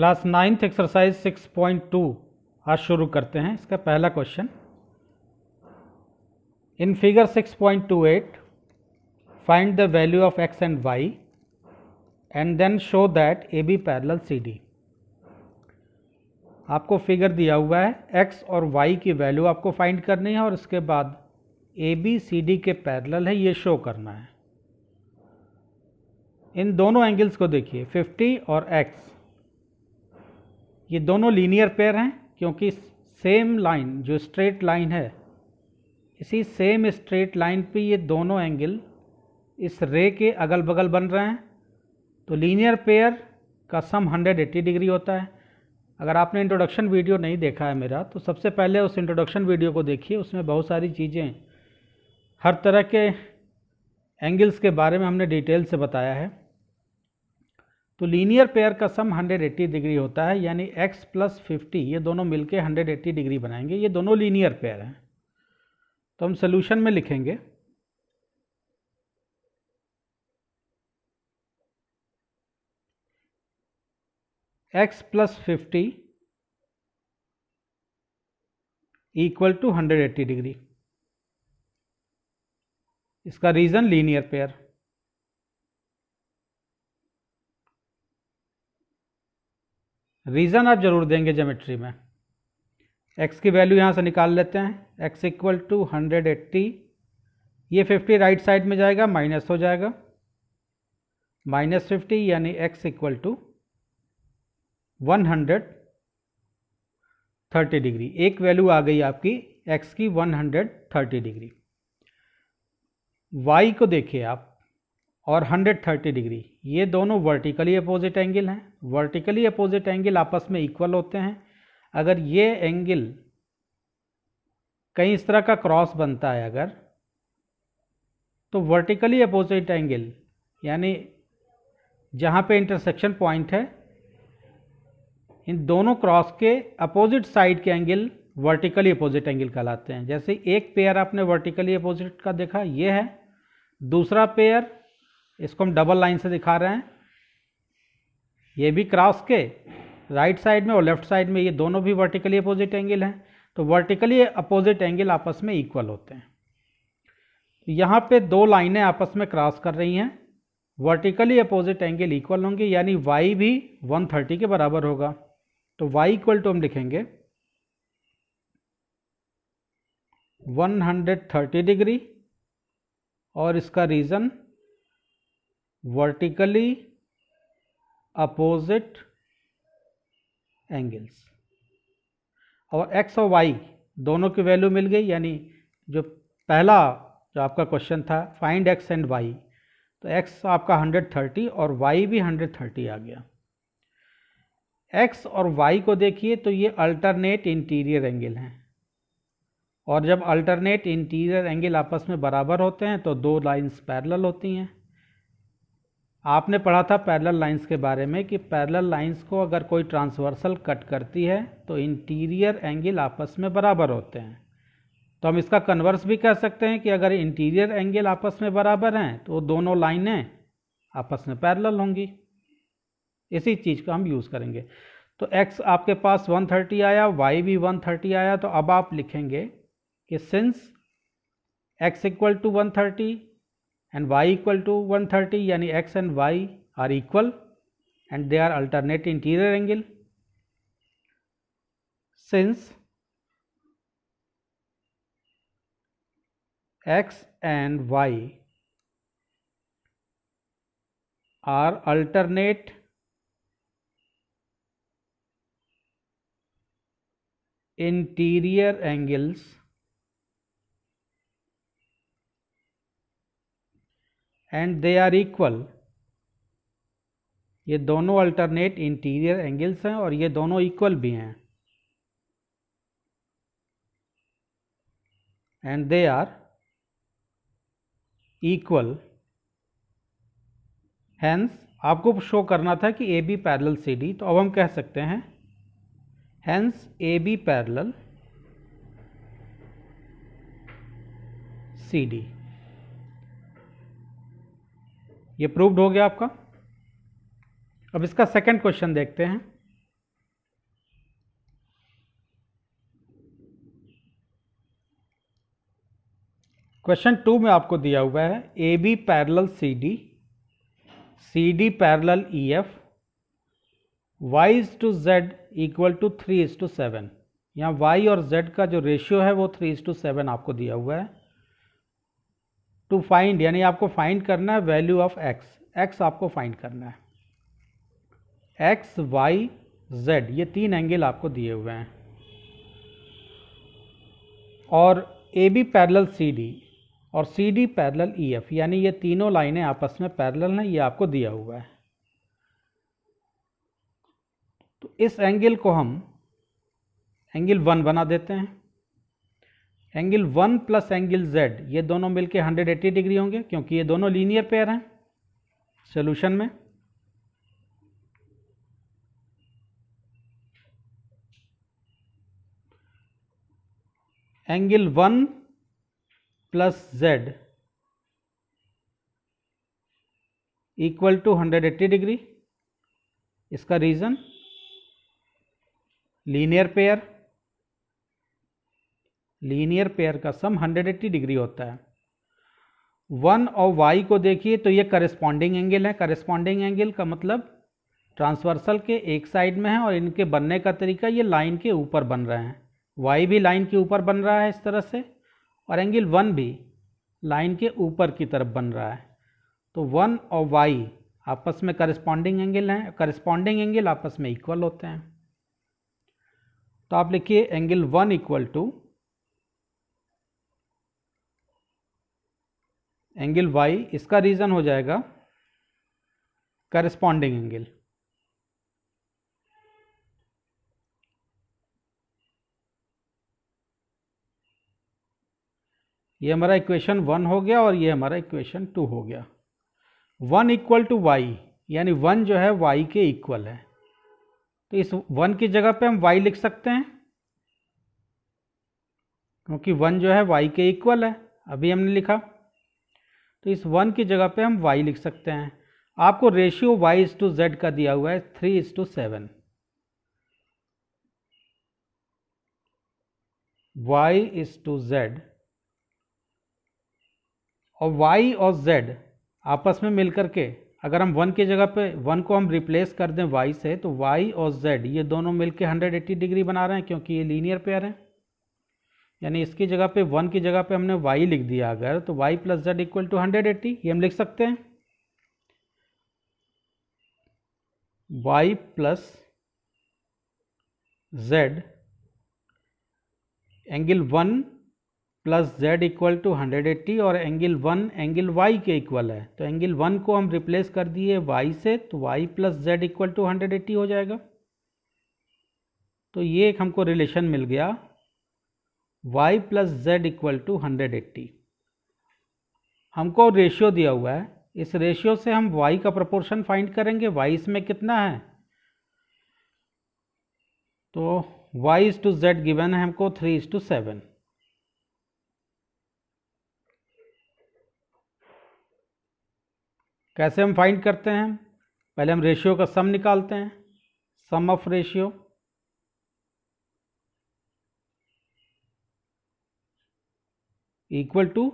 Class 9th exercise 6.2 आज शुरू करते हैं। इसका पहला question, in figure 6.28 find the value of x and y and then show that AB parallel CD। आपको फिगर दिया हुआ है, x और y की वैल्यू आपको फाइंड करनी है और उसके बाद AB CD के पैरेलल है ये शो करना है। इन दोनों एंगल्स को देखिए, 50 और x, ये दोनों लीनियर पेयर हैं क्योंकि सेम लाइन जो स्ट्रेट लाइन है, इसी सेम स्ट्रेट लाइन पे ये दोनों एंगल इस रे के अगल बगल बन रहे हैं। तो लीनियर पेयर का सम 180 डिग्री होता है। अगर आपने इंट्रोडक्शन वीडियो नहीं देखा है मेरा, तो सबसे पहले उस इंट्रोडक्शन वीडियो को देखिए, उसमें बहुत सारी चीज़ें, हर तरह के एंगल्स के बारे में हमने डिटेल से बताया है। तो लीनियर पेयर का सम 180 डिग्री होता है, यानी x प्लस 50 ये दोनों मिलके 180 डिग्री बनाएंगे। ये दोनों लीनियर पेयर हैं। तो हम सोल्यूशन में लिखेंगे x plus 50 equal to 180 degree. इसका रीज़न लीनियर पेयर। रीज़न आप जरूर देंगे ज्योमेट्री में। x की वैल्यू यहाँ से निकाल लेते हैं, x इक्वल टू 180, ये 50 राइट साइड में जाएगा, माइनस हो जाएगा, माइनस 50 यानी x इक्वल टू 130 डिग्री। एक वैल्यू आ गई आपकी x की 130 डिग्री। y को देखिए आप, और 130 डिग्री, ये दोनों वर्टिकली अपोजिट एंगल हैं। वर्टिकली अपोजिट एंगल आपस में इक्वल होते हैं। अगर ये एंगल कहीं इस तरह का क्रॉस बनता है अगर, तो वर्टिकली अपोजिट एंगल यानी जहाँ पे इंटरसेक्शन पॉइंट है, इन दोनों क्रॉस के अपोजिट साइड के एंगल वर्टिकली अपोजिट एंगल कहलाते हैं। जैसे एक पेयर आपने वर्टिकली अपोजिट का देखा, ये है। दूसरा पेयर, इसको हम डबल लाइन से दिखा रहे हैं, ये भी क्रॉस के राइट साइड में और लेफ्ट साइड में, ये दोनों भी वर्टिकली अपोजिट एंगल हैं। तो वर्टिकली अपोजिट एंगल आपस में इक्वल होते हैं। यहाँ पे दो लाइनें आपस में क्रॉस कर रही हैं, वर्टिकली अपोजिट एंगल इक्वल होंगे, यानी y भी 130 के बराबर होगा। तो y इक्वल टू हम लिखेंगे 130 डिग्री, और इसका रीज़न वर्टिकली अपोजिट एंगल्स। और x और y दोनों की वैल्यू मिल गई, यानी जो पहला जो आपका क्वेश्चन था फाइंड x एंड y, तो x आपका 130 और y भी 130 आ गया। x और y को देखिए तो ये अल्टरनेट इंटीरियर एंगल हैं, और जब अल्टरनेट इंटीरियर एंगल आपस में बराबर होते हैं तो दो लाइंस पैरेलल होती हैं। आपने पढ़ा था पैरेलल लाइंस के बारे में कि पैरेलल लाइंस को अगर कोई ट्रांसवर्सल कट करती है तो इंटीरियर एंगल आपस में बराबर होते हैं। तो हम इसका कन्वर्स भी कह सकते हैं कि अगर इंटीरियर एंगल आपस में बराबर हैं तो दोनों लाइनें आपस में पैरेलल होंगी। इसी चीज़ का हम यूज़ करेंगे। तो x आपके पास 130 आया, y भी 130 आया। तो अब आप लिखेंगे कि since x equal to 130 and y equal to 130, यानी x and y are equal and they are alternate interior angle. Since x and y are alternate interior angles, and they are equal, ये दोनों alternate interior angles हैं और ये दोनों equal भी हैं, and they are equal. Hence आपको show करना था कि A B parallel C D, तो अब हम कह सकते हैं hence A B parallel C D. ये प्रूव्ड हो गया आपका। अब इसका सेकंड क्वेश्चन देखते हैं। क्वेश्चन 2 में आपको दिया हुआ है A B parallel C D parallel E F, Y is to Z equal to 3:7। यहाँ वाई और जेड का जो रेशियो है वो 3:7 आपको दिया हुआ है। टू फाइंड यानी आपको फाइंड करना है वैल्यू ऑफ एक्स, एक्स आपको फाइंड करना है। एक्स वाई जेड ये 3 एंगल आपको दिए हुए हैं और A B parallel C D और C D parallel E F, यानी ये तीनों लाइनें आपस में पैरेलल हैं, ये आपको दिया हुआ है। तो इस एंगल को हम एंगल 1 बना देते हैं। एंगल 1 प्लस एंगल जेड ये दोनों मिलके 180 डिग्री होंगे क्योंकि ये दोनों लीनियर पेयर हैं सॉल्यूशन में। Angle 1 plus z equal to 180 degree. इसका reason linear pair, linear pair का सम 180 डिग्री होता है। 1 और y को देखिए तो ये करस्पॉन्डिंग एंगल है। करस्पॉन्डिंग एंगल का मतलब ट्रांसवर्सल के एक साइड में है और इनके बनने का तरीका ये लाइन के ऊपर बन रहे हैं। y भी लाइन के ऊपर बन रहा है इस तरह से और एंगल 1 भी लाइन के ऊपर की तरफ बन रहा है। तो 1 और y आपस में करस्पॉन्डिंग एंगल हैं, करस्पॉन्डिंग एंगल आपस में इक्वल होते हैं। तो आप लिखिए angle 1 equal to angle y, इसका रीजन हो जाएगा करस्पॉन्डिंग एंगल। ये हमारा इक्वेशन 1 हो गया और ये हमारा इक्वेशन 2 हो गया। 1 इक्वल टू वाई यानी 1 जो है y के इक्वल है, तो इस 1 की जगह पे हम y लिख सकते हैं क्योंकि 1 जो है y के इक्वल है, अभी हमने लिखा। तो इस 1 की जगह पे हम y लिख सकते हैं। आपको रेशियो y/z का दिया हुआ है 3:7। y/z और y और z आपस में मिलकर के अगर हम 1 की जगह पे 1 को हम रिप्लेस कर दें y से, तो y और z ये दोनों मिलके 180 डिग्री बना रहे हैं क्योंकि ये लीनियर पेयर हैं। यानी इसकी जगह पे 1 की जगह पे हमने y लिख दिया अगर, तो y plus z equal to 180 ये हम लिख सकते हैं। y plus z angle 1 plus z equal to 180 और एंगल 1 एंगल y के इक्वल है, तो एंगल 1 को हम रिप्लेस कर दिए y से, तो y plus z equal to 180 हो जाएगा। तो ये एक हमको रिलेशन मिल गया y plus z equal to 180। हमको रेशियो दिया हुआ है, इस रेशियो से हम y का प्रोपोर्शन फाइंड करेंगे। y इसमें कितना है, तो y/z गिवन है हमको 3:7। कैसे हम फाइंड करते हैं, पहले हम रेशियो का सम निकालते हैं। सम ऑफ रेशियो इक्वल टू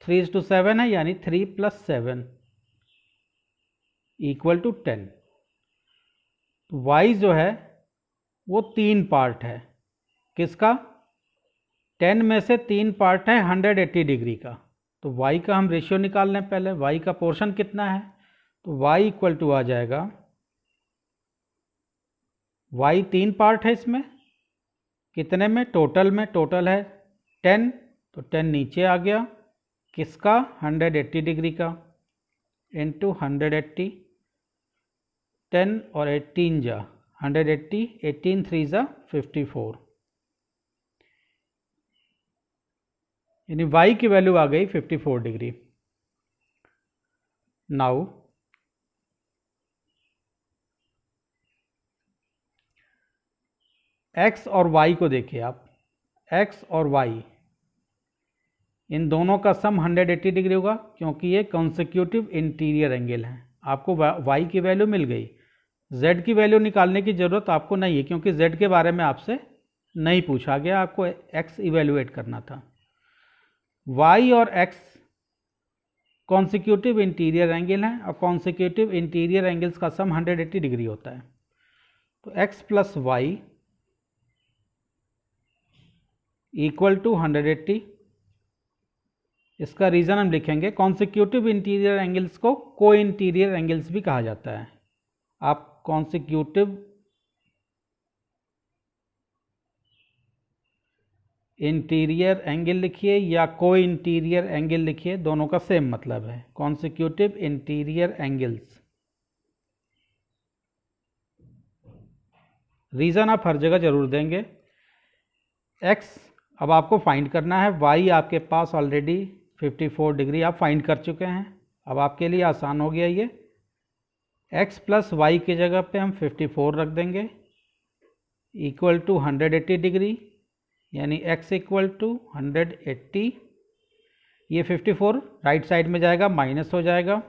3:7 है, यानी 3 + 7 इक्वल टू 10। तो y जो है वो 3 पार्ट है। किसका, 10 में से 3 पार्ट है 180 डिग्री का। तो y का हम रेशियो निकाल लें पहले। y का पोर्शन कितना है, तो y इक्वल टू आ जाएगा, y 3 पार्ट है इसमें, कितने में, टोटल में, टोटल है 10, तो 10 नीचे आ गया, किसका, 180 डिग्री का, इंटू 180, 10 और 18 जा 180, 18 3 जा 54, यानी y की वैल्यू आ गई 54 डिग्री। नाउ x और y को देखिए आप, x और y इन दोनों का सम 180 डिग्री होगा क्योंकि ये कॉन्सेक्यूटिव इंटीरियर एंगल हैं। आपको y की वैल्यू मिल गई, z की वैल्यू निकालने की ज़रूरत आपको नहीं है क्योंकि z के बारे में आपसे नहीं पूछा गया, आपको x इवेल्युएट करना था। y और x कॉन्सिक्यूटिव इंटीरियर एंगल हैं और कॉन्सिक्यूटिव इंटीरियर एंगल्स का सम 180 डिग्री होता है। तो x plus Y equal to 180। इसका रीज़न हम लिखेंगे, कॉन्सिक्यूटिव इंटीरियर एंगल्स को को इंटीरियर एंगल्स भी कहा जाता है। आप कॉन्सिक्यूटिव इंटीरियर एंगल लिखिए या को इंटीरियर एंगल लिखिए, दोनों का सेम मतलब है, कॉन्सिक्यूटिव इंटीरियर एंगल्स। रीज़न आप हर जगह जरूर देंगे। x अब आपको फाइंड करना है, y आपके पास ऑलरेडी 54 डिग्री आप फाइंड कर चुके हैं। अब आपके लिए आसान हो गया ये। x प्लस वाई की जगह पे हम 54 रख देंगे इक्वल टू 180 डिग्री, यानी x इक्वल टू 180। ये 54 राइट साइड में जाएगा, माइनस हो जाएगा,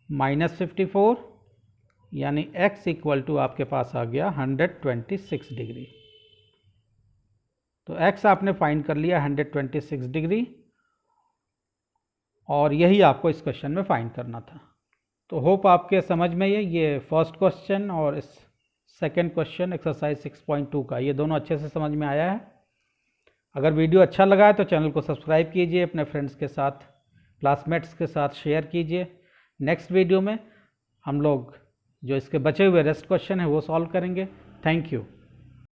-54, यानी x इक्वल टू आपके पास आ गया 126 डिग्री। तो x आपने फाइंड कर लिया 126 डिग्री, और यही आपको इस क्वेश्चन में फाइंड करना था। तो होप आपके समझ में ये फर्स्ट क्वेश्चन और इस सेकंड क्वेश्चन एक्सरसाइज 6.2 का, ये दोनों अच्छे से समझ में आया है। अगर वीडियो अच्छा लगा है तो चैनल को सब्सक्राइब कीजिए, अपने फ्रेंड्स के साथ, क्लासमेट्स के साथ शेयर कीजिए। नेक्स्ट वीडियो में हम लोग जो इसके बचे हुए रेस्ट क्वेश्चन है वो सॉल्व करेंगे। Thank you.